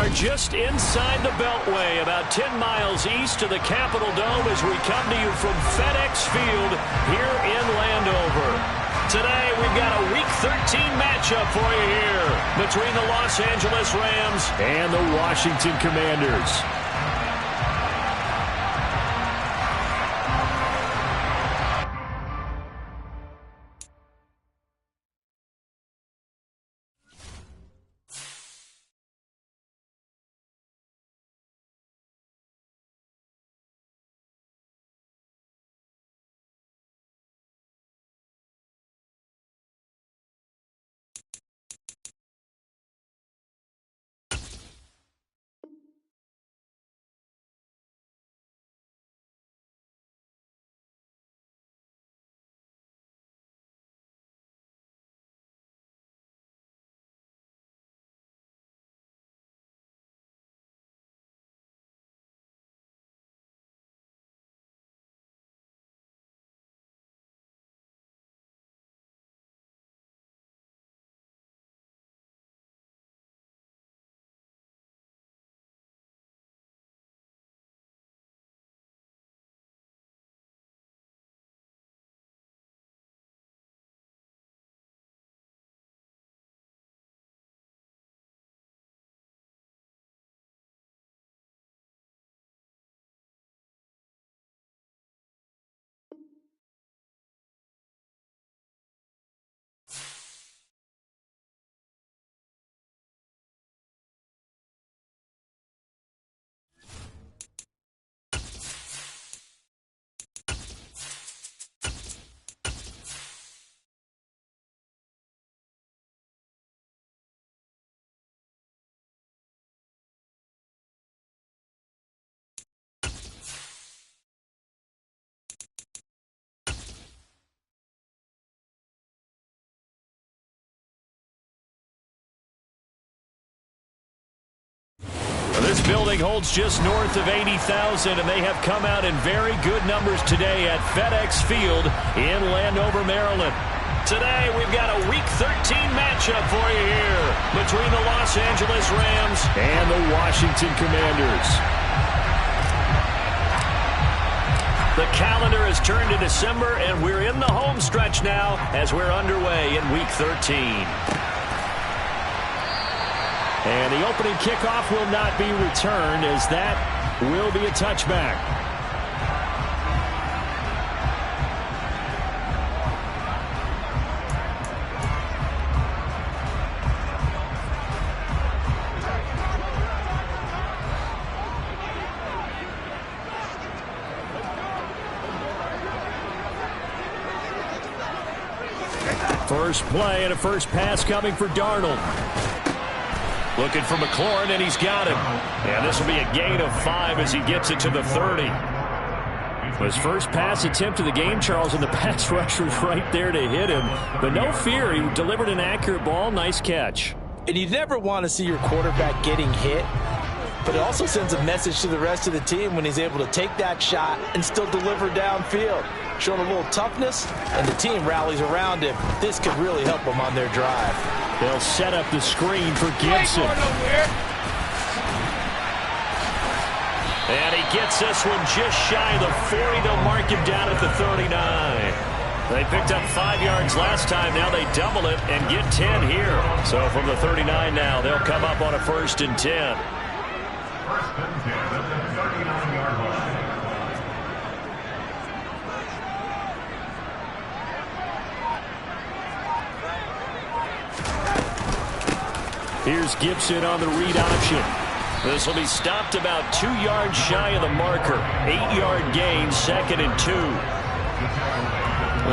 are just inside the Beltway, about 10 miles east of the Capitol Dome as we come to you from FedEx Field here in Landover. Today, we've got a Week 13 matchup for you here between the Los Angeles Rams and the Washington Commanders. This building holds just north of 80,000, and they have come out in very good numbers today at FedEx Field in Landover, Maryland. Today, we've got a Week 13 matchup for you here between the Los Angeles Rams and the Washington Commanders. The calendar has turned to December, and we're in the home stretch now as we're underway in Week 13. And the opening kickoff will not be returned, as that will be a touchback. First play and a first pass coming for Darnold. Looking for McLaurin, and he's got him. And this will be a gain of 5 as he gets it to the 30. His first pass attempt of the game, Charles, and the pass rusher was right there to hit him. But no fear, he delivered an accurate ball. Nice catch. And you never want to see your quarterback getting hit, but it also sends a message to the rest of the team when he's able to take that shot and still deliver downfield. Showing a little toughness, and the team rallies around him. This could really help them on their drive. They'll set up the screen for Gibson. And he gets this one just shy of the 40. They'll mark him down at the 39. They picked up 5 yards last time. Now they double it and get 10 here. So from the 39 now, they'll come up on a 1st and 10. First and 10 at the 39-yard line. Here's Gibson on the read option. This will be stopped about 2 yards shy of the marker. 8-yard gain, 2nd and 2.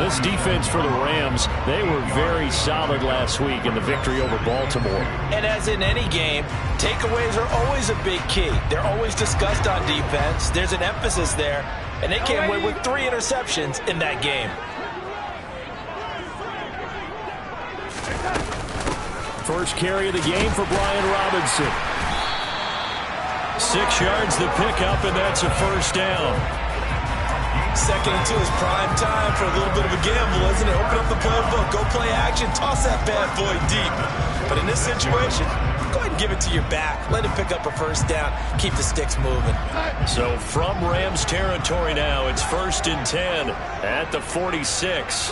This defense for the Rams, they were very solid last week in the victory over Baltimore. And as in any game, takeaways are always a big key. They're always discussed on defense. There's an emphasis there, and they came away with 3 interceptions in that game. First carry of the game for Brian Robinson. 6 yards the pickup, and that's a first down. 2nd and 2 is prime time for a little bit of a gamble, isn't it? Open up the playbook, go play action, toss that bad boy deep. But in this situation, go ahead and give it to your back. Let him pick up a first down. Keep the sticks moving. So from Rams territory now, it's 1st and 10 at the 46.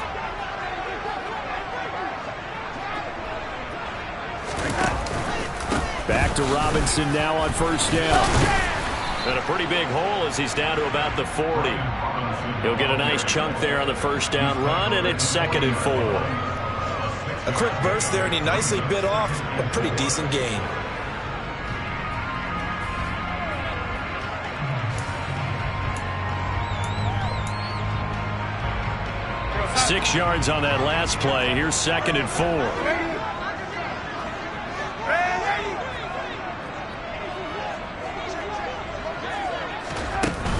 Back to Robinson now on 1st down. And a pretty big hole as he's down to about the 40. He'll get a nice chunk there on the 1st down run, and it's 2nd and 4. A quick burst there, and he nicely bit off a pretty decent gain. Six yards on that last play. Here's 2nd and 4.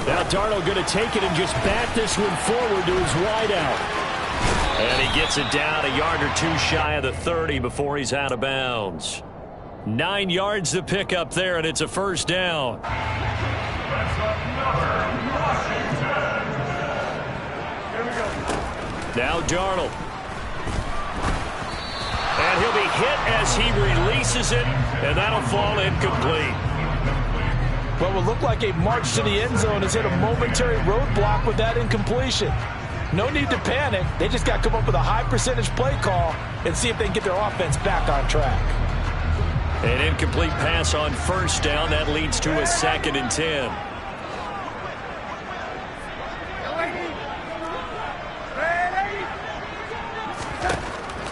Now Darnold going to take it and just bat this one forward to his wideout. And he gets it down a yard or two shy of the 30 before he's out of bounds. 9 yards to pick up there, and it's a 1st down. Now Darnold. And he'll be hit as he releases it, and that'll fall incomplete. What will look like a march to the end zone has hit a momentary roadblock with that incompletion. No need to panic. They just got to come up with a high percentage play call and see if they can get their offense back on track. An incomplete pass on 1st down. That leads to a 2nd and 10.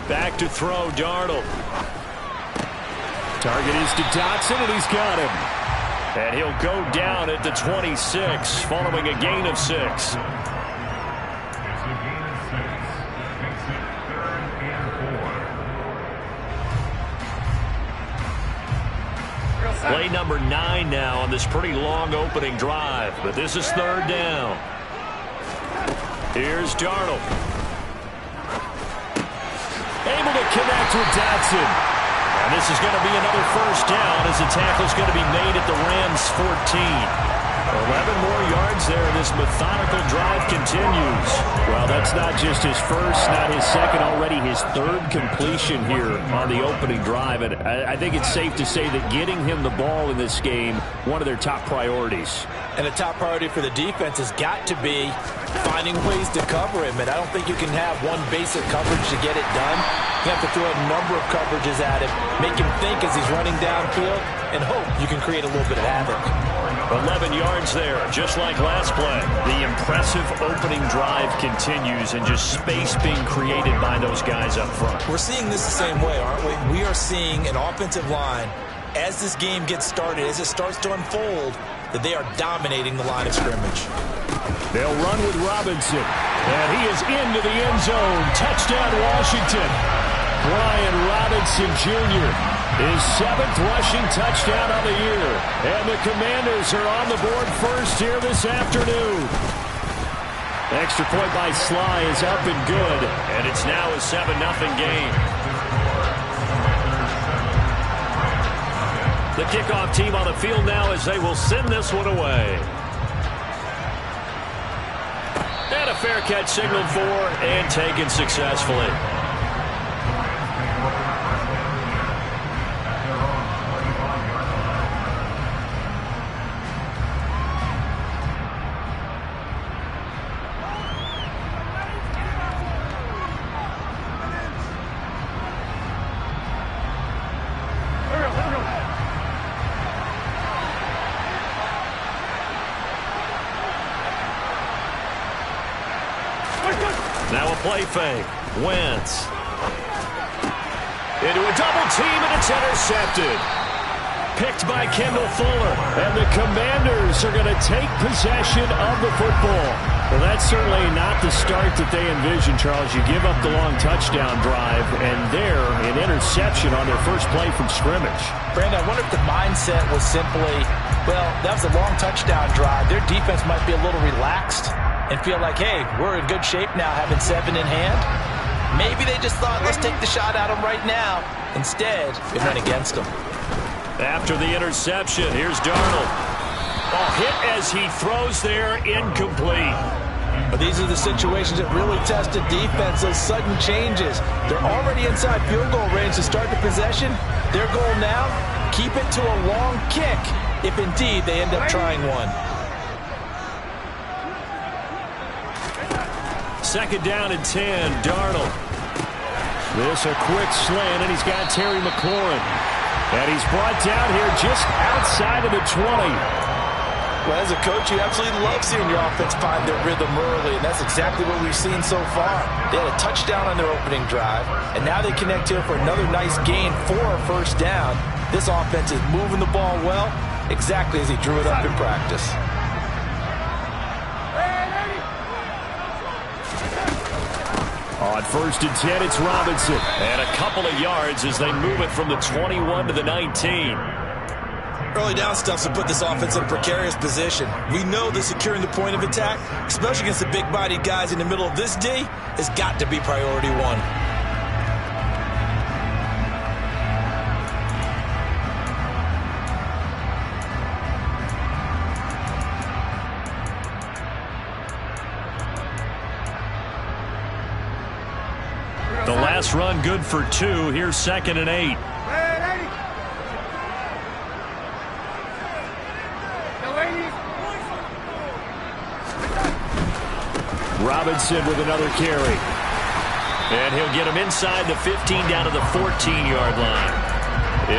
Back to throw, Darnold. Target is to Dotson, and he's got him. And he'll go down at the 26, following a gain of 6. It's a gain of 6. Makes it 3rd and 4. Play number 9 now on this pretty long opening drive, but this is 3rd down. Here's Darnold. Able to connect with Dotson. And this is going to be another 1st down as the tackle's going to be made at the Rams' 14. 11 more yards there, and this methodical drive continues. Well, that's not just his first, not his second, already his 3rd completion here on the opening drive. And I think it's safe to say that getting him the ball in this game, one of their top priorities. And a top priority for the defense has got to be finding ways to cover him. And I don't think you can have one basic coverage to get it done. You have to throw a number of coverages at him, make him think as he's running downfield, and hope you can create a little bit of havoc. 11 yards there, just like last play. The impressive opening drive continues, and just space being created by those guys up front. We're seeing this the same way, aren't we? We are seeing an offensive line, as this game gets started, as it starts to unfold, that they are dominating the line of scrimmage. They'll run with Robinson, and he is into the end zone. Touchdown, Washington. Brian Robinson Jr., his 7th rushing touchdown on the year. And the Commanders are on the board first here this afternoon. Extra point by Sly is up and good, and it's now a 7-0 game. The kickoff team on the field now as they will send this one away. And a fair catch signaled for and taken successfully. Now a play fake. Wentz. Into a double team, and it's intercepted. Picked by Kendall Fuller. And the Commanders are going to take possession of the football. Well, that's certainly not the start that they envisioned, Charles. You give up the long touchdown drive, and there, an interception on their first play from scrimmage. Brandon, I wonder if the mindset was simply, well, that was a long touchdown drive. Their defense might be a little relaxed and feel like, hey, we're in good shape now having 7 in hand. Maybe they just thought, let's take the shot at them right now. Instead, it went against them. After the interception, here's Darnold. Hit as he throws there, incomplete. But these are the situations that really test a defense, those sudden changes. They're already inside field goal range to start the possession. Their goal now, keep it to a long kick, if indeed they end up trying one. Second down and 10, Darnold. This a quick slant, and he's got Terry McLaurin. And he's brought down here just outside of the 20. Well, as a coach, you absolutely love seeing your offense find their rhythm early, and that's exactly what we've seen so far. They had a touchdown on their opening drive, and now they connect here for another nice gain for a first down. This offense is moving the ball well, exactly as he drew it up in practice. On first and 10, it's Robinson. And a couple of yards as they move it from the 21 to the 19. Early down stuffs will put this offense in a precarious position. We know that securing the point of attack, especially against the big-bodied guys in the middle of this D, has got to be priority one. The last run good for 2. Here's 2nd and 8. Robinson with another carry. And he'll get him inside the 15 down to the 14-yard line.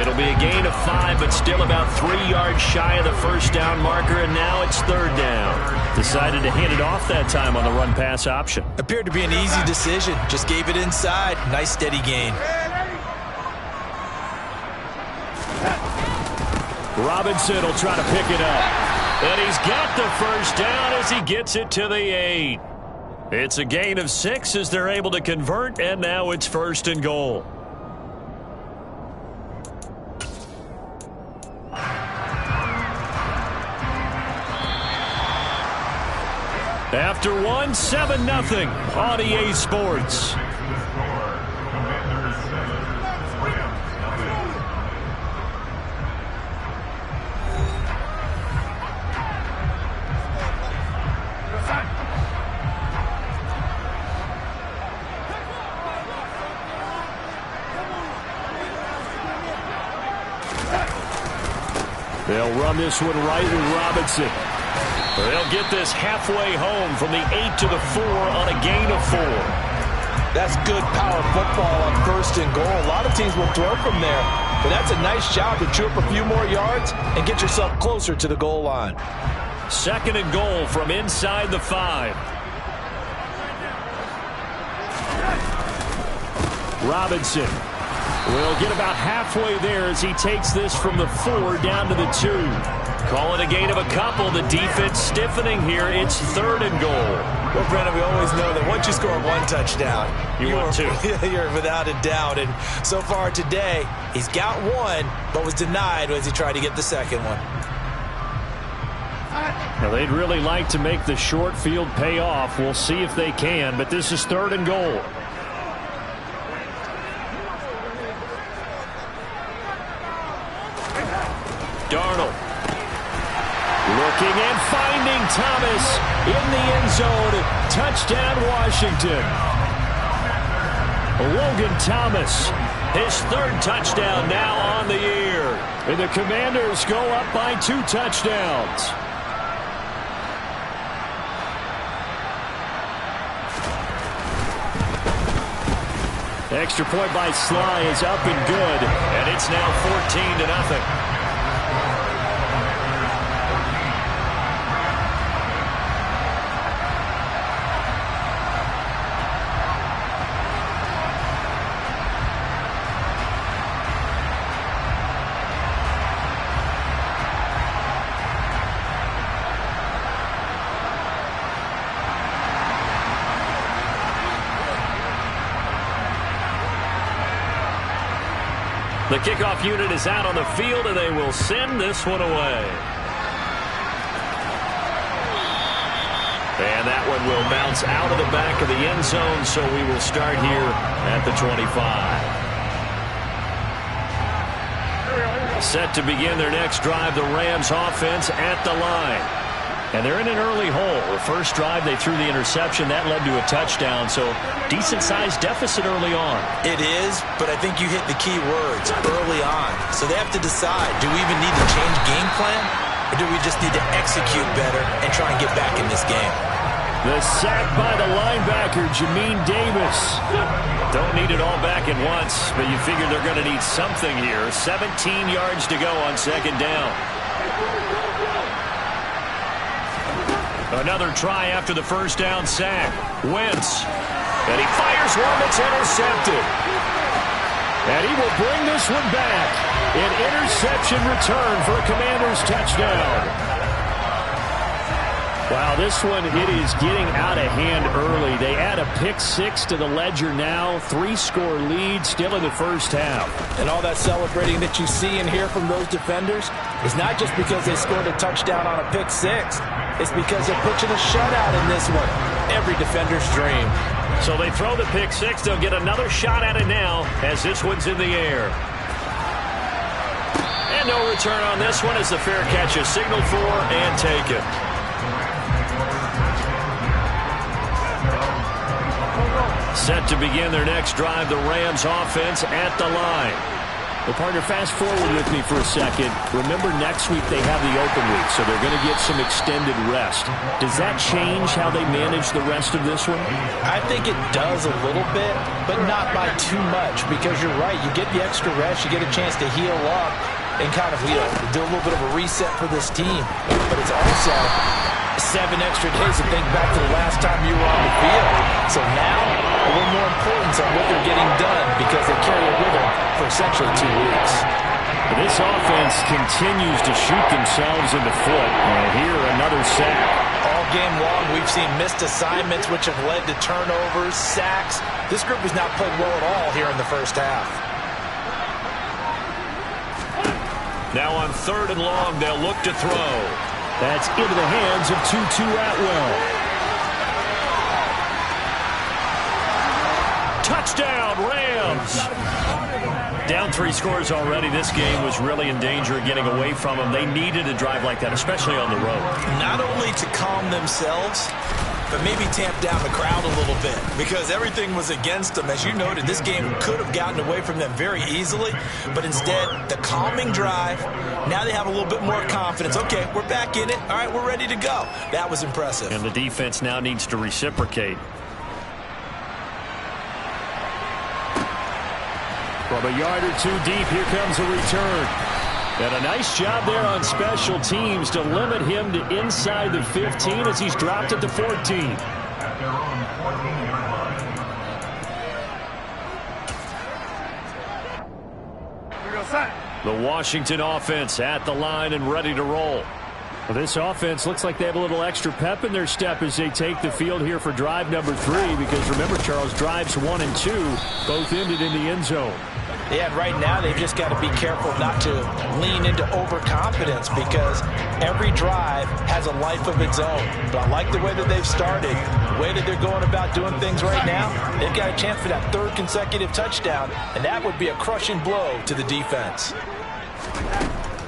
It'll be a gain of 5, but still about 3 yards shy of the first down marker, and now it's 3rd down. Decided to hand it off that time on the run-pass option. Appeared to be an easy decision. Just gave it inside. Nice steady gain. Robinson will try to pick it up. And he's got the first down as he gets it to the 8. It's a gain of 6 as they're able to convert, and now it's 1st and goal. After 1, 7-0 on EA Sports. They'll run this one right with Robinson. They'll get this halfway home from the 8 to the 4 on a gain of 4. That's good power football on 1st and goal. A lot of teams will throw from there, but that's a nice job to chew up a few more yards and get yourself closer to the goal line. 2nd and goal from inside the 5. Robinson will get about halfway there as he takes this from the 4 down to the 2. Call it a gain of a couple. The defense stiffening here. It's 3rd and goal. Well, Brennan, we always know that once you score 1 touchdown, you're without a doubt. And so far today, he's got 1, but was denied as he tried to get the 2nd one. Now, they'd really like to make the short field pay off. We'll see if they can, but this is 3rd and goal. Darnold. Looking and finding Thomas in the end zone. Touchdown, Washington. Logan Thomas, his 3rd touchdown now on the year. And the Commanders go up by 2 touchdowns. Extra point by Sly is up and good, and it's now 14-0. The kickoff unit is out on the field, and they will send this one away. And that one will bounce out of the back of the end zone, so we will start here at the 25. Set to begin their next drive, the Rams offense at the line. And they're in an early hole. The first drive, they threw the interception. That led to a touchdown. So decent-sized deficit early on. It is, but I think you hit the key words, early on. So they have to decide, do we even need to change game plan? Or do we just need to execute better and try and get back in this game? The sack by the linebacker, Jamin Davis. Don't need it all back at once, but you figure they're going to need something here. 17 yards to go on second down. Another try after the first down sack. Wentz. And he fires one that's intercepted. And he will bring this one back. An interception return for a Commanders touchdown. Wow, this one, it is getting out of hand early. They add a pick six to the ledger now. 3-score lead still in the first half. And all that celebrating that you see and hear from those defenders is not just because they scored a touchdown on a pick six. It's because they're pitching a shutout in this one. Every defender's dream. So they throw the pick six. They'll get another shot at it now as this one's in the air. And no return on this one as the fair catch is signaled for and taken. Set to begin their next drive, the Rams offense at the line. Well, partner, fast forward with me for a second. Remember, next week they have the open week, so they're going to get some extended rest. Does that change how they manage the rest of this one? I think it does a little bit, but not by too much, because you're right. You get the extra rest. You get a chance to heal up and kind of do a little bit of a reset for this team. But it's also 7 extra days to think back to the last time you were on the field. So now, a little more importance on what they're getting done because they carry it with them for essentially 2 weeks. This offense continues to shoot themselves in the foot. And here, another sack. All game long, we've seen missed assignments, which have led to turnovers, sacks. This group has not played well at all here in the first half. Now on 3rd and long, they'll look to throw. That's into the hands of Tutu Atwell. Touchdown, Rams! Down 3 scores already. This game was really in danger of getting away from them. They needed a drive like that, especially on the road. Not only to calm themselves, but maybe tamp down the crowd a little bit because everything was against them. As you noted, this game could have gotten away from them very easily, but instead, the calming drive, now they have a little bit more confidence. Okay, we're back in it. All right, we're ready to go. That was impressive. And the defense now needs to reciprocate. From a yard or 2 deep, here comes a return. And a nice job there on special teams to limit him to inside the 15 as he's dropped at the 14. At their own 14-yard line. The Washington offense at the line and ready to roll. Well, this offense looks like they have a little extra pep in their step as they take the field here for drive number 3 because remember, Charles, drives 1 and 2 both ended in the end zone. Yeah, and right now they've just got to be careful not to lean into overconfidence because every drive has a life of its own. But I like the way that they've started, the way that they're going about doing things right now. They've got a chance for that 3rd consecutive touchdown, and that would be a crushing blow to the defense.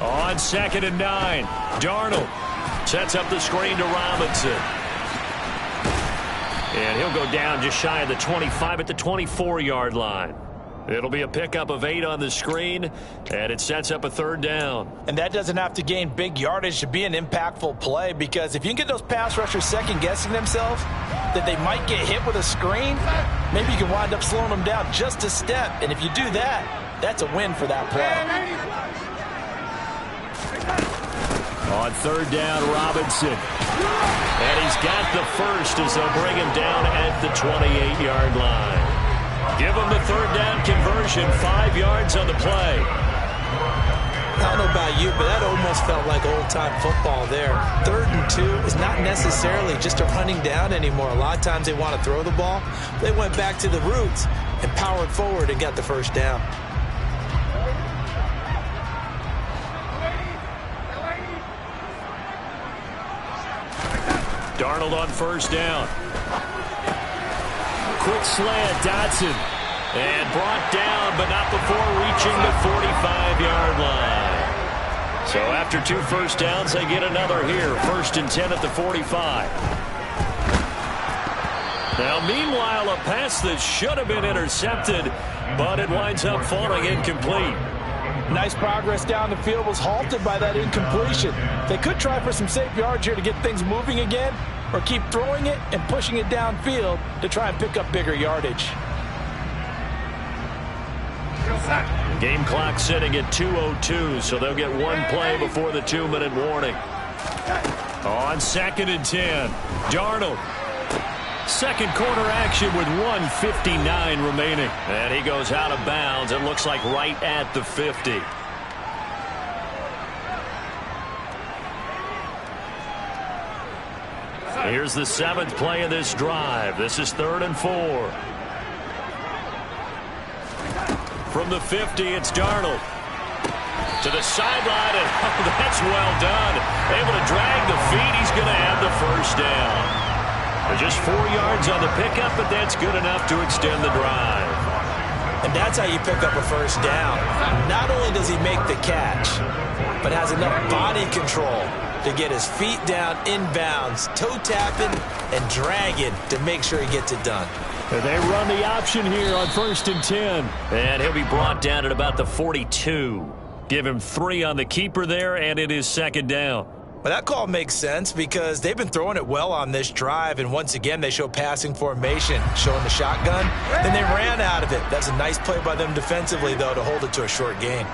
On 2nd and 9, Darnold sets up the screen to Robinson. And he'll go down just shy of the 25 at the 24-yard line. It'll be a pickup of 8 on the screen, and it sets up a 3rd down. And that doesn't have to gain big yardage to be an impactful play because if you can get those pass rushers second-guessing themselves that they might get hit with a screen, maybe you can wind up slowing them down just a step. And if you do that, that's a win for that play. On 3rd down, Robinson. And he's got the first as they'll bring him down at the 28-yard line. Give him the 3rd down conversion, 5 yards on the play. I don't know about you, but that almost felt like old-time football there. 3rd and 2 is not necessarily just a running down anymore. A lot of times they want to throw the ball. They went back to the roots and powered forward and got the first down. Darnold on 1st down. Quick slant, Dotson. And brought down, but not before reaching the 45-yard line. So after 2 first downs, they get another here. 1st and 10 at the 45. Now, meanwhile, a pass that should have been intercepted, but it winds up falling incomplete. Nice progress down the field was halted by that incompletion. They could try for some safe yards here to get things moving again, or keep throwing it and pushing it downfield to try and pick up bigger yardage. Game clock sitting at 2:02, so they'll get one play before the 2-minute warning. On 2nd and 10, Darnold. Second quarter action with 1:59 remaining. And he goes out of bounds. It looks like right at the 50. Here's the 7th play of this drive. This is 3rd and 4. From the 50, it's Darnold. To the sideline, and that's well done. Able to drag the feet. He's going to have the first down. Just 4 yards on the pickup, but that's good enough to extend the drive. And that's how you pick up a first down. Not only does he make the catch, but has enough body control to get his feet down inbounds, toe tapping and dragging to make sure he gets it done. They run the option here on 1st and 10. And he'll be brought down at about the 42. Give him 3 on the keeper there, and it is 2nd down. Well, that call makes sense because they've been throwing it well on this drive, and once again they show passing formation, showing the shotgun. Then they ran out of it. That's a nice play by them defensively, though, to hold it to a short gain.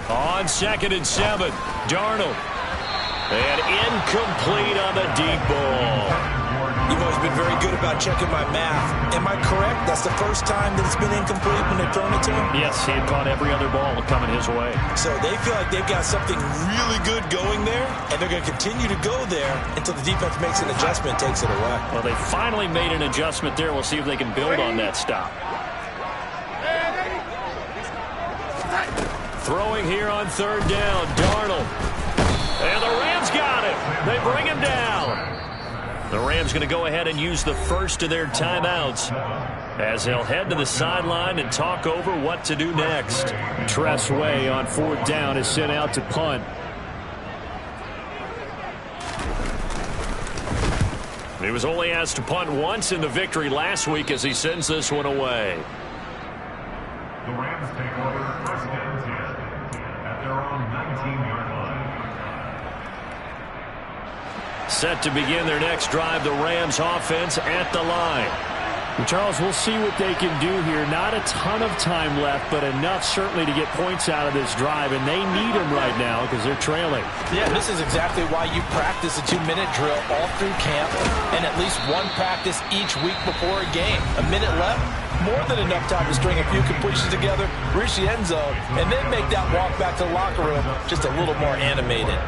On 2nd and 7, Darnold. And incomplete on the deep ball. You've always been very good about checking my math. Am I correct? That's the first time that it's been incomplete when they've thrown it to him? Yes, he had caught every other ball coming his way. So they feel like they've got something really good going there, and they're going to continue to go there until the defense makes an adjustment and takes it away. Well, they finally made an adjustment there. We'll see if they can build on that stop. Throwing here on 3rd down, Darnold. And the Rams got him. They bring him down. The Rams going to go ahead and use the first of their timeouts as they'll head to the sideline and talk over what to do next. Tress Way on 4th down is sent out to punt. He was only asked to punt once in the victory last week as he sends this one away. The Rams take over 1st and 10 at their own 19-yard line. Set to begin their next drive, the Rams offense at the line. And Charles, we'll see what they can do here. Not a ton of time left, but enough certainly to get points out of this drive, and they need them right now because they're trailing. Yeah, this is exactly why you practice a 2-minute drill all through camp and at least one practice each week before a game. A minute left, more than enough time to string a few completions together, reach the end zone, and then make that walk back to the locker room just a little more animated.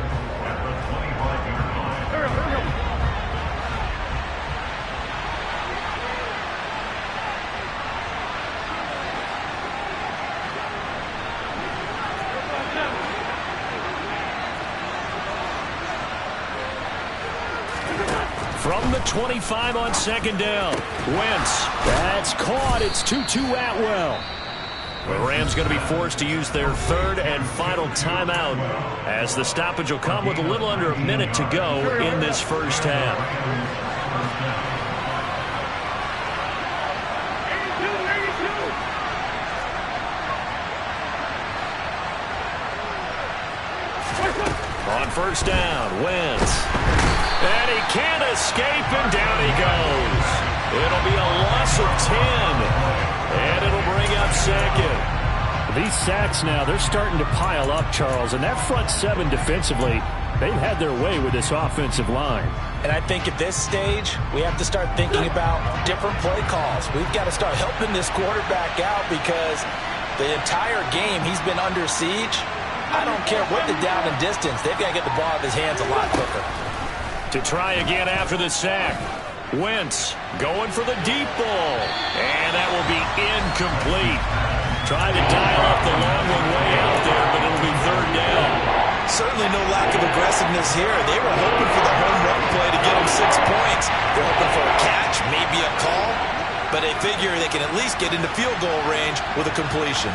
From the 25 on 2nd down, Wentz. That's caught. It's 2-2 Atwell. The Rams going to be forced to use their 3rd and final timeout as the stoppage will come with a little under a minute to go in this first half. On 1st down, Wentz. And he can't escape, and down he goes. It'll be a loss of 10, and it'll bring up 2nd. These sacks now, they're starting to pile up, Charles, and that front 7 defensively, they've had their way with this offensive line. And I think at this stage, we have to start thinking about different play calls. We've got to start helping this quarterback out because the entire game he's been under siege. I don't care what the down and distance. They've got to get the ball out of his hands a lot quicker. To try again after the sack. Wentz going for the deep ball. And that will be incomplete. Trying to dial up the long one way out there, but it'll be 3rd down. Certainly no lack of aggressiveness here. They were hoping for the home run play to get him 6 points. They're hoping for a catch, maybe a call, but they figure they can at least get into field goal range with a completion.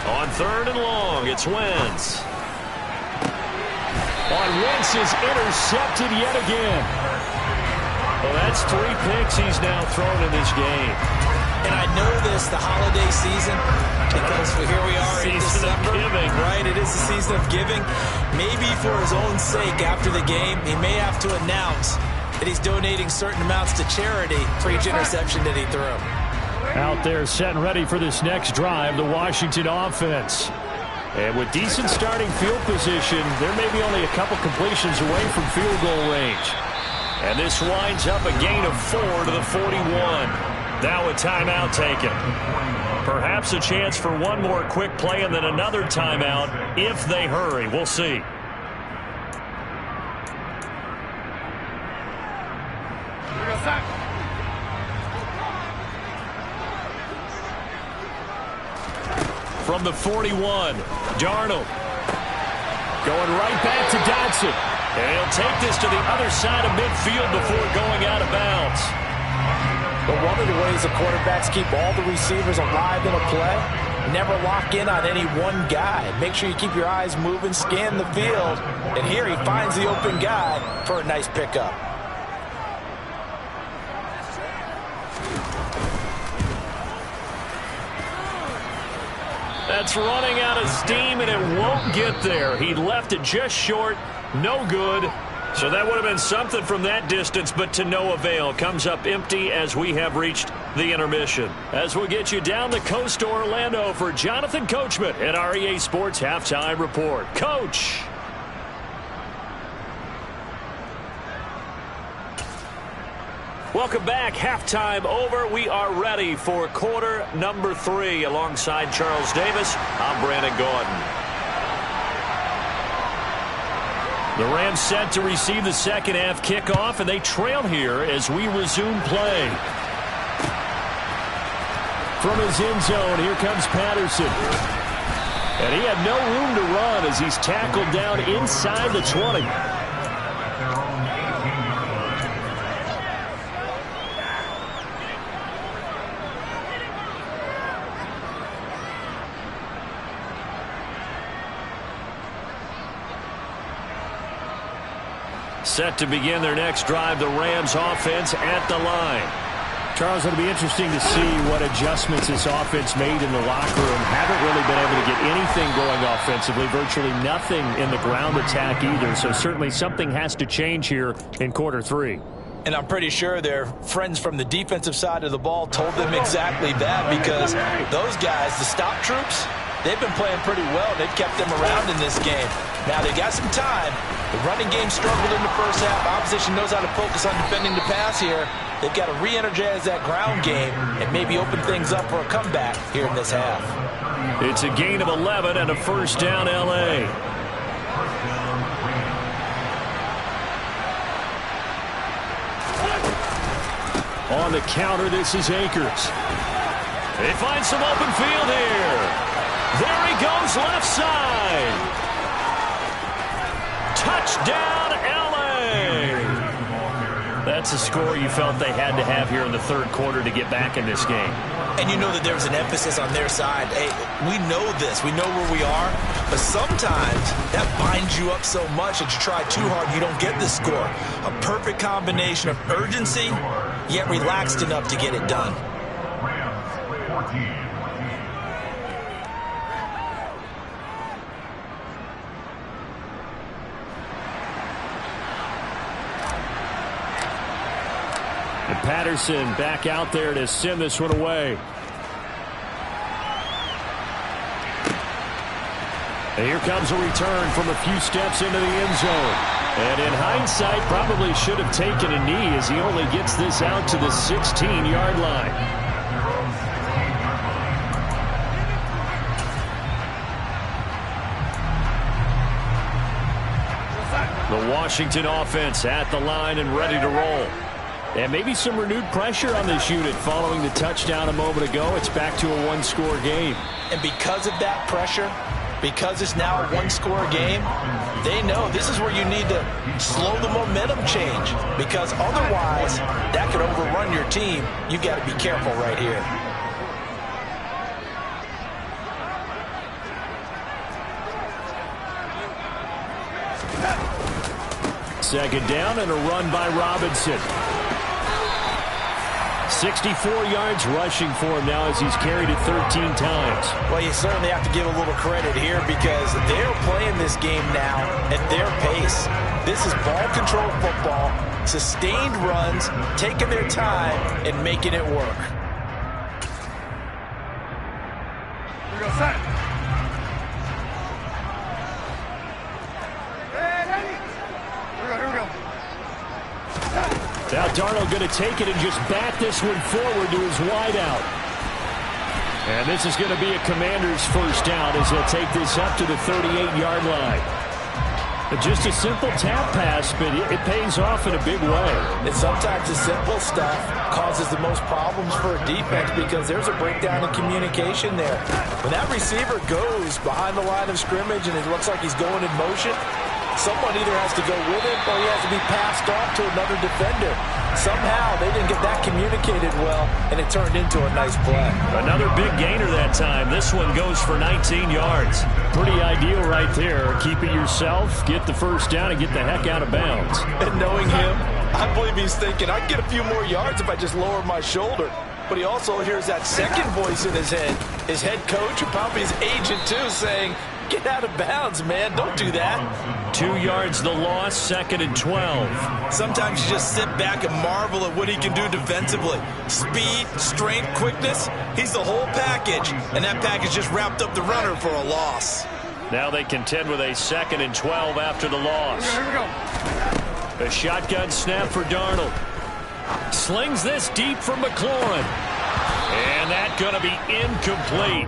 On 3rd and long, it's Wentz. Wentz is intercepted yet again. Well, that's 3 picks he's now thrown in this game. And I know this, the holiday season, because here we are in December. Giving. Right, it is the season of giving. Maybe for his own sake after the game, he may have to announce that he's donating certain amounts to charity for each interception that he threw. Out there set and ready for this next drive, the Washington offense. And with decent starting field position, there may be only a couple completions away from field goal range. And this winds up a gain of 4 to the 41. Now a timeout taken. Perhaps a chance for one more quick play and then another timeout if they hurry. We'll see. From the 41, Darnold. Going right back to Dodson. And he'll take this to the other side of midfield before going out of bounds. But one of the ways the quarterbacks keep all the receivers alive in a play, never lock in on any one guy. Make sure you keep your eyes moving, scan the field. And here he finds the open guy for a nice pickup. That's running out of steam, and it won't get there. He left it just short. No good. So that would have been something from that distance, but to no avail. Comes up empty as we have reached the intermission. As we get you down the coast to Orlando for Jonathan Coachman at our EA Sports Halftime Report. Coach. Welcome back. Halftime over. We are ready for quarter number 3. Alongside Charles Davis, I'm Brandon Gaudin. The Rams set to receive the second half kickoff, and they trail here as we resume play. From his end zone, here comes Patterson. And he had no room to run as he's tackled down inside the 20. Set to begin their next drive, the Rams offense at the line. Charles, it'll be interesting to see what adjustments this offense made in the locker room. Haven't really been able to get anything going offensively, virtually nothing in the ground attack either. So certainly something has to change here in quarter 3. And I'm pretty sure their friends from the defensive side of the ball told them exactly that, because those guys, the stop troops, they've been playing pretty well. They've kept them around in this game. Now, they got some time. The running game struggled in the first half. Opposition knows how to focus on defending the pass here. They've got to re-energize that ground game and maybe open things up for a comeback here in this half. It's a gain of 11 and a first down, L.A. On the counter, this is Akers. They find some open field here. There he goes, left side. Touchdown, L.A. That's a score you felt they had to have here in the third quarter to get back in this game. And you know that there was an emphasis on their side. Hey, we know this. We know where we are. But sometimes that binds you up so much that you try too hard, you don't get the score. A perfect combination of urgency, yet relaxed enough to get it done. Rams 14. And Patterson back out there to send this one away. And here comes a return from a few steps into the end zone. And in hindsight, probably should have taken a knee as he only gets this out to the 16-yard line. The Washington offense at the line and ready to roll. And maybe some renewed pressure on this unit following the touchdown a moment ago. It's back to a one-score game. And because of that pressure, Because it's now a one-score game, they know this is where you need to slow the momentum change, because otherwise that could overrun your team. You've got to be careful right here. Second down and a run by Robinson. 64 yards rushing for him now as he's carried it 13 times. Well, you certainly have to give a little credit here because they're playing this game now at their pace. This is ball control football, sustained runs, taking their time and making it work. Here we go, set. Here we go. Now Darnold going to take it and just bat this one forward to his wideout. And this is going to be a Commander's first down as he'll take this up to the 38-yard line. Just a simple tap pass, but it pays off in a big way. And sometimes the simple stuff causes the most problems for a defense because there's a breakdown in communication there. When that receiver goes behind the line of scrimmage and it looks like he's going in motion, someone either has to go with him or he has to be passed off to another defender. Somehow they didn't get that communicated well, and it turned into a nice play. Another big gainer that time. This one goes for 19 yards. Pretty ideal right there. Keep it yourself, get the first down, and get the heck out of bounds. And knowing him, I believe he's thinking, I can get a few more yards if I just lower my shoulder. But he also hears that second voice in his head, his head coach, and probably his agent too, saying, get out of bounds, man. Don't do that. 2 yards the loss, 2nd and 12. Sometimes you just sit back and marvel at what he can do defensively. Speed, strength, quickness. He's the whole package. And that package just wrapped up the runner for a loss. Now they contend with a 2nd and 12 after the loss. Here we go. A shotgun snap for Darnold. Slings this deep for McLaurin. And that's going to be incomplete.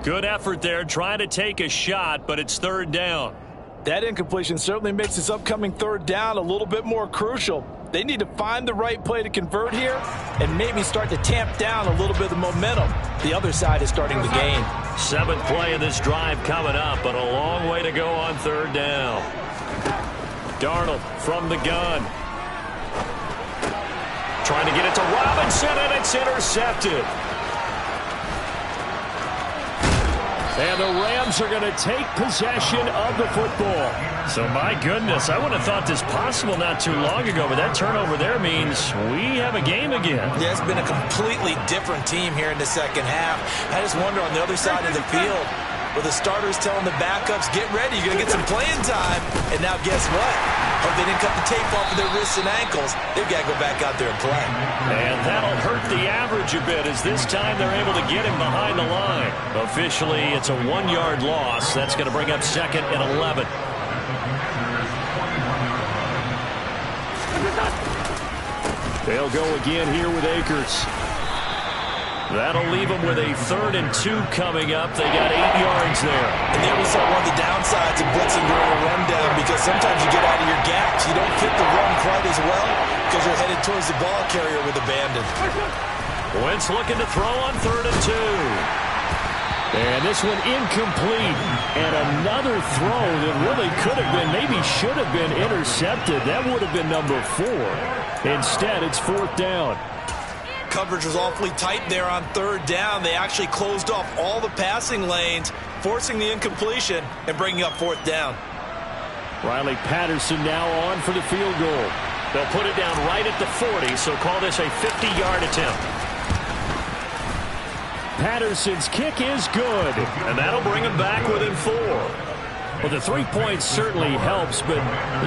Good effort there, trying to take a shot, but it's third down. That incompletion certainly makes this upcoming third down a little bit more crucial. They need to find the right play to convert here and maybe start to tamp down a little bit of the momentum. The other side is starting to gain. 7th play of this drive coming up, but a long way to go on third down. Darnold from the gun. Trying to get it to Robinson, and it's intercepted. And the Rams are going to take possession of the football. So, my goodness, I wouldn't have thought this possible not too long ago, but that turnover there means we have a game again. Yeah, it's been a completely different team here in the second half. I just wonder on the other side of the field, where the starters telling the backups, get ready, you're going to get some playing time. And now guess what? Hope they didn't cut the tape off of their wrists and ankles. They've got to go back out there and play. And that'll hurt the average a bit as this time they're able to get him behind the line. Officially, it's a 1-yard loss. That's going to bring up 2nd and 11. They'll go again here with Akers. That'll leave them with a 3rd and 2 coming up. They got 8 yards there. And there we saw one of the downsides of blitzing during a rundown, because sometimes you get out of your gaps. You don't fit the run quite as well because you're headed towards the ball carrier with abandon. Wentz looking to throw on 3rd and 2. And this one incomplete. And another throw that really could have been, maybe should have been intercepted. That would have been number 4. Instead, it's 4th down. Coverage was awfully tight there on 3rd down. They actually closed off all the passing lanes, forcing the incompletion and bringing up 4th down. Riley Patterson now on for the field goal. They'll put it down right at the 40, so call this a 50-yard attempt. Patterson's kick is good, and that'll bring him back within 4. Well, the 3 points certainly helps, but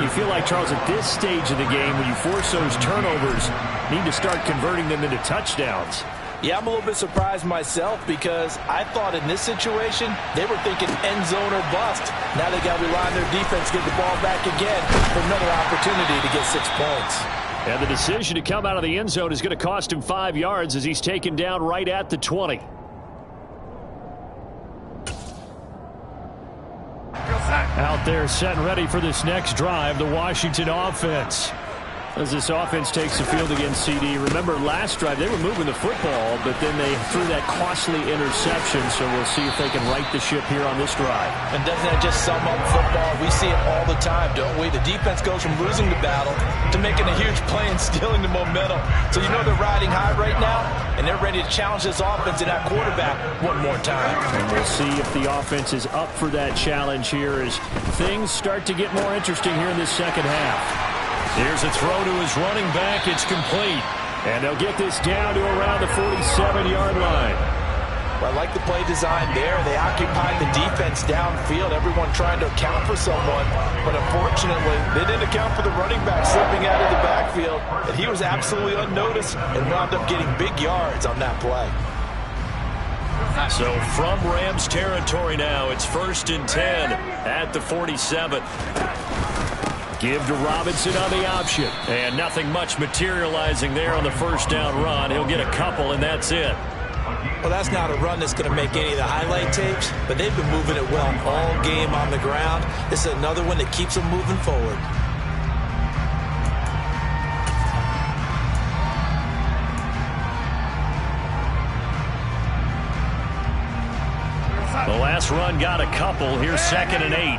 you feel like, Charles, at this stage of the game, when you force those turnovers, need to start converting them into touchdowns. Yeah, I'm a little bit surprised myself because I thought in this situation they were thinking end zone or bust. Now they got to rely on their defense, get the ball back again for another opportunity to get 6 points. And the decision to come out of the end zone is going to cost him 5 yards as he's taken down right at the 20. Go, set. Out there set and ready for this next drive, the Washington offense. As this offense takes the field against CD, remember last drive they were moving the football, but then they threw that costly interception, so we'll see if they can right the ship here on this drive. And doesn't that just sum up football? We see it all the time, don't we? The defense goes from losing the battle to making a huge play and stealing the momentum. So you know they're riding high right now, and they're ready to challenge this offense and that quarterback one more time. And we'll see if the offense is up for that challenge here as things start to get more interesting here in this second half. Here's a throw to his running back. It's complete. And they'll get this down to around the 47-yard line. Well, I like the play design there. They occupied the defense downfield, everyone trying to account for someone. But unfortunately, they didn't account for the running back slipping out of the backfield. And he was absolutely unnoticed and wound up getting big yards on that play. So from Rams territory now, it's 1st and 10 at the 47. Give to Robinson on the option. And nothing much materializing there on the first down run. He'll get a couple, and that's it. Well, that's not a run that's going to make any of the highlight tapes, but they've been moving it well all game on the ground. This is another one that keeps them moving forward. The last run got a couple. Here's 2nd and 8.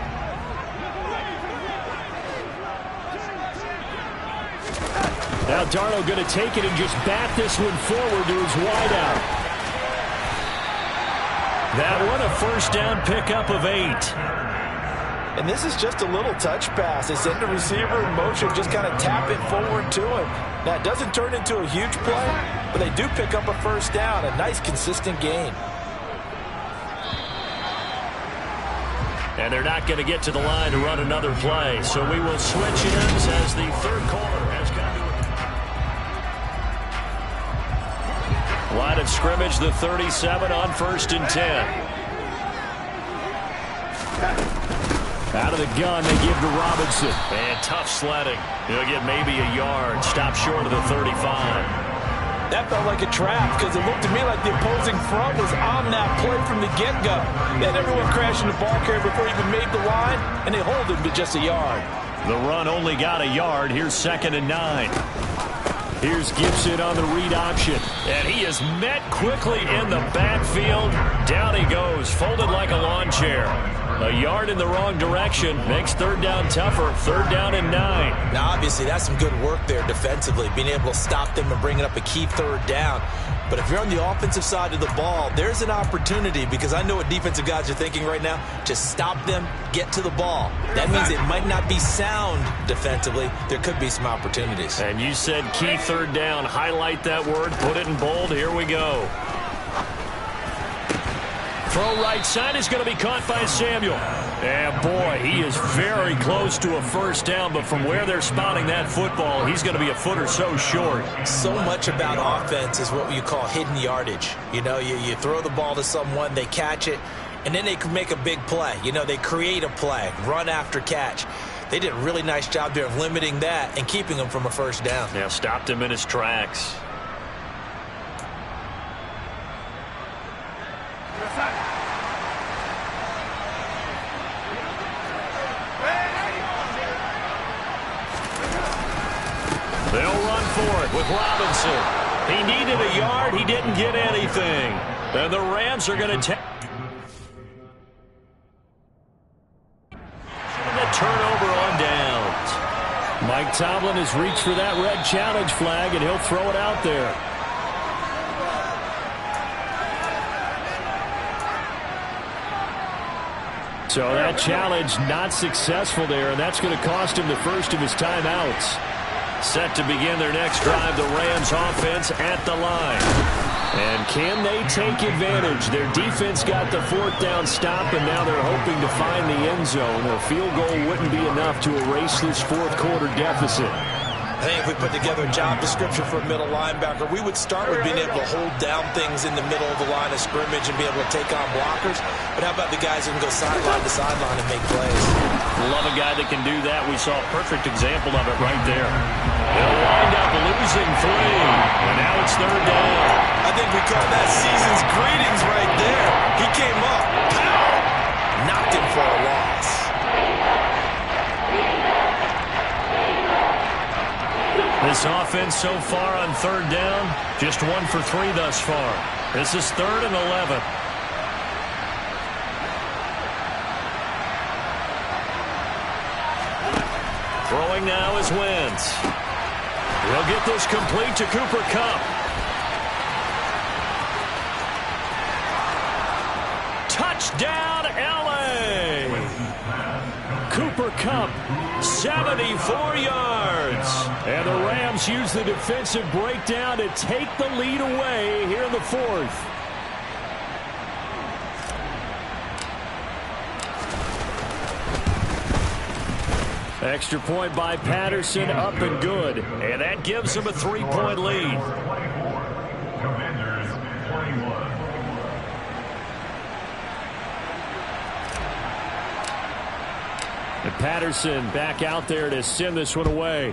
Now Darnold going to take it and just bat this one forward to his wideout. That one a first down pickup of 8. And this is just a little touch pass. They send the receiver in motion, just kind of tap it forward to him. Now, it doesn't turn into a huge play, but they do pick up a first down, a nice, consistent gain. And they're not going to get to the line to run another play, so we will switch ends as the third quarter has come to a line of scrimmage, the 37 on 1st and 10. Out of the gun, they give to Robinson. And tough sledding. He'll get maybe a yard. Stop short of the 35. That felt like a trap because it looked to me like the opposing front was on that play from the get-go. They had everyone crashing the ball carrier before he even made the line, and they hold him to just a yard. The run only got a yard. Here's 2nd and 9. Here's Gibson on the read option. And he is met quickly in the backfield. Down he goes, folded like a lawn chair. A yard in the wrong direction makes 3rd down tougher. 3rd down and 9. Now, obviously, that's some good work there defensively, being able to stop them and bringing up a key 3rd down. But if you're on the offensive side of the ball, there's an opportunity, because I know what defensive guys are thinking right now. Just stop them, get to the ball. That means it might not be sound defensively. There could be some opportunities. And you said key 3rd down. Highlight that word, put it in bold. Here we go. Throw right side is going to be caught by Samuel. And boy, he is very close to a first down, but from where they're spotting that football, he's going to be a foot or so short. So much about offense is what you call hidden yardage. You know, you throw the ball to someone, they catch it, and then they can make a big play. You know, they create a play, run after catch. They did a really nice job there of limiting that and keeping him from a first down. Yeah, stopped him in his tracks. They'll run for it with Robinson. He needed a yard. He didn't get anything. And the Rams are going to take the turnover on downs. Mike Tomlin has reached for that red challenge flag, and he'll throw it out there. So that challenge not successful there, and that's going to cost him the first of his timeouts. Set to begin their next drive, the Rams offense at the line. And can they take advantage? Their defense got the 4th down stop, and now they're hoping to find the end zone. A field goal wouldn't be enough to erase this 4th quarter deficit. I think if we put together a job description for a middle linebacker, we would start with being able to hold down things in the middle of the line of scrimmage and be able to take on blockers. But how about the guys who can go sideline to sideline and make plays? Love a guy that can do that. We saw a perfect example of it right there. They'll wind up losing 3, and now it's 3rd down. I think we call that season's greetings right there. He came up, pow, knocked him for a loss. This offense so far on third down, just 1 for 3 thus far. This is 3rd and 11. Throwing now is Wentz. He'll get this complete to Cooper Kupp. Touchdown, L.A. Cooper Kupp, 74 yards. And the Rams use the defensive breakdown to take the lead away here in the 4th. Extra point by Patterson, up and good. And that gives them a 3-point lead. Commanders 21. And Patterson back out there to send this one away.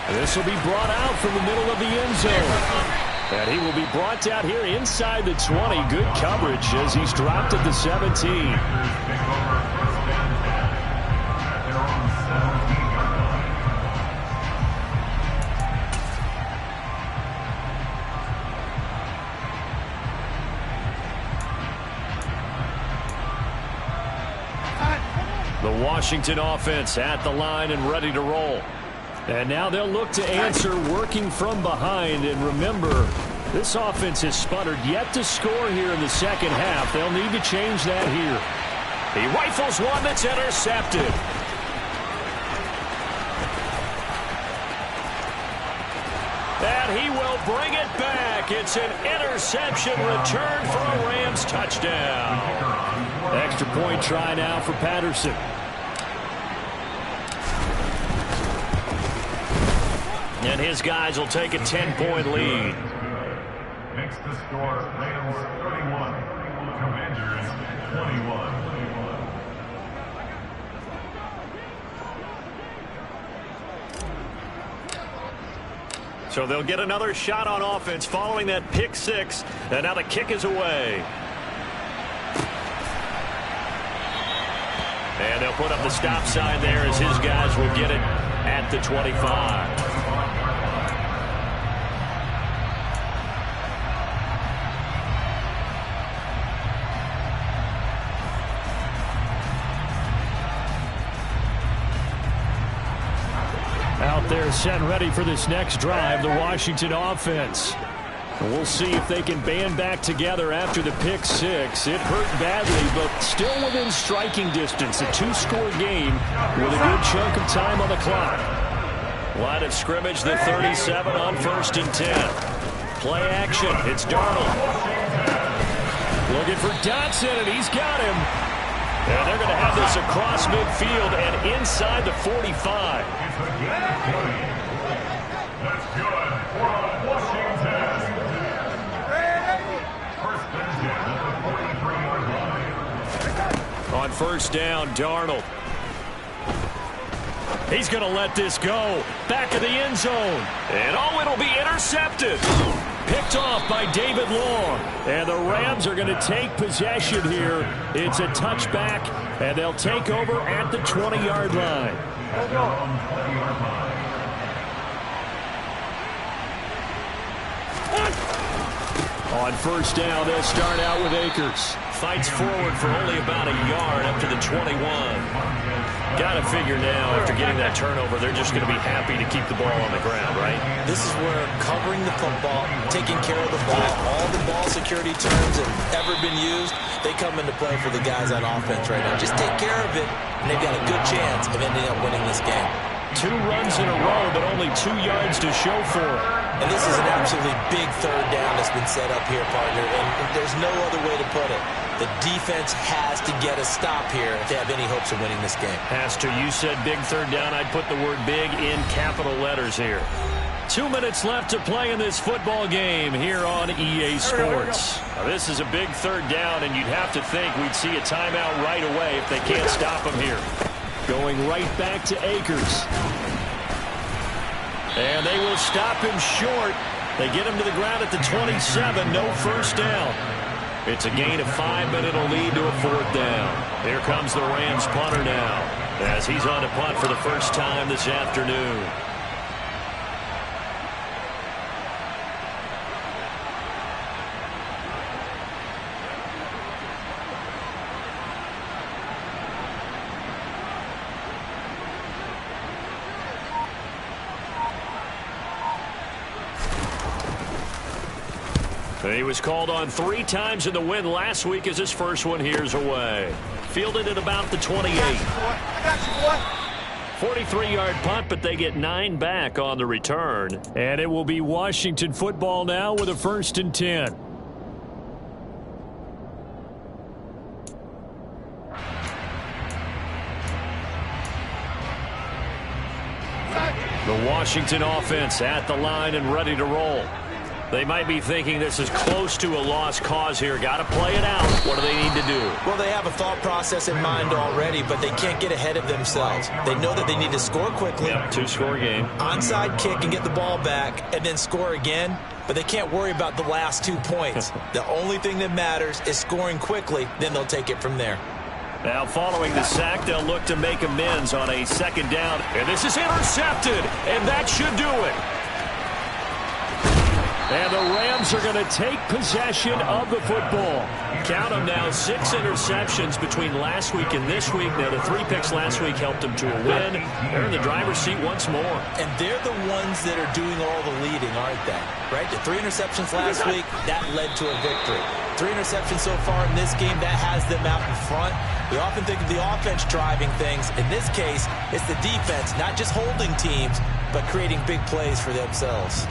And this will be brought out from the middle of the end zone. And he will be brought down here inside the 20. Good coverage as he's dropped at the 17. The Washington offense at the line and ready to roll. And now they'll look to answer working from behind. And remember, this offense has sputtered yet to score here in the second half. They'll need to change that here. He rifles one that's intercepted. And he will bring it back. It's an interception return for a Rams touchdown. Extra point try now for Patterson. And his guys will take a 10-point lead. Makes the score Rams 31, Commanders 21. So they'll get another shot on offense following that pick six. And now the kick is away. And they'll put up the stop sign there as his guys will get it at the 25. Out there set and ready for this next drive, the Washington offense. And we'll see if they can band back together after the pick six. It hurt badly, but still within striking distance. A two-score game with a good chunk of time on the clock. Line of scrimmage, the 37 on 1st and 10. Play action. It's Darnold. Looking for Dotson, and he's got him. And they're going to have this across midfield and inside the 45. That's good for Washington. First and 10 at the 43-yard line. On 1st down, Darnold. He's going to let this go. Back of the end zone. And it'll be intercepted. Picked off by David Long. And the Rams are going to take possession here. It's a touchback, and they'll take over at the 20-yard line. On 1st down, they'll start out with Akers. Fights forward for only about a yard up to the 21. Got to figure now, after getting that turnover, they're just going to be happy to keep the ball on the ground, right? This is where covering the football, taking care of the ball, all the ball security terms have ever been used, they come into play for the guys on offense right now. Just take care of it, and they've got a good chance of ending up winning this game. 2 runs in a row, but only 2 yards to show for it. And this is an absolutely big 3rd down that's been set up here, partner, and there's no other way to put it. The defense has to get a stop here if they have any hopes of winning this game. Pastor, you said big 3rd down. I'd put the word big in capital letters here. 2 minutes left to play in this football game here on EA Sports. Now, this is a big 3rd down, and you'd have to think we'd see a timeout right away if they can't stop him here. Going right back to Akers. And they will stop him short. They get him to the ground at the 27. No 1st down. It's a gain of 5, but it'll lead to a 4th down. Here comes the Rams punter now. as he's on to punt for the first time this afternoon. He was called on 3 times in the win last week as his first one here's away. Fielded at about the 28. 43-yard punt, but they get 9 back on the return. And it will be Washington football now with a 1st and 10. The Washington offense at the line and ready to roll. They might be thinking this is close to a lost cause here. Got to play it out. What do they need to do? Well, they have a thought process in mind already, but they can't get ahead of themselves. They know that they need to score quickly. Yep, 2-score game. Onside kick and get the ball back and then score again, but they can't worry about the last 2 points. The only thing that matters is scoring quickly, then they'll take it from there. Now, following the sack, they'll look to make amends on a 2nd down. And this is intercepted, and that should do it. And the Rams are going to take possession of the football. Count them now, 6 interceptions between last week and this week. Now, the 3 picks last week helped them to a win. They're in the driver's seat once more. And they're the ones that are doing all the leading, aren't they? Right? The 3 interceptions last week, that led to a victory. 3 interceptions so far in this game, that has them out in front. We often think of the offense driving things. In this case, it's the defense, not just holding teams, but creating big plays for themselves.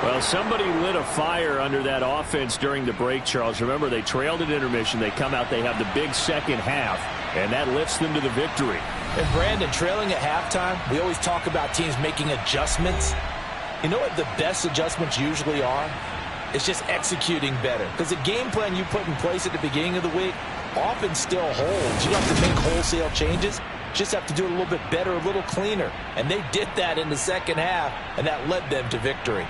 Well, somebody lit a fire under that offense during the break, Charles. Remember, they trailed at intermission. They come out, they have the big second half, and that lifts them to the victory. And Brandon, trailing at halftime, we always talk about teams making adjustments. You know what the best adjustments usually are? It's just executing better. Because the game plan you put in place at the beginning of the week often still holds. You don't have to make wholesale changes. You just have to do it a little bit better, a little cleaner. And they did that in the second half, and that led them to victory.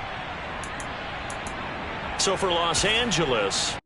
So for Los Angeles,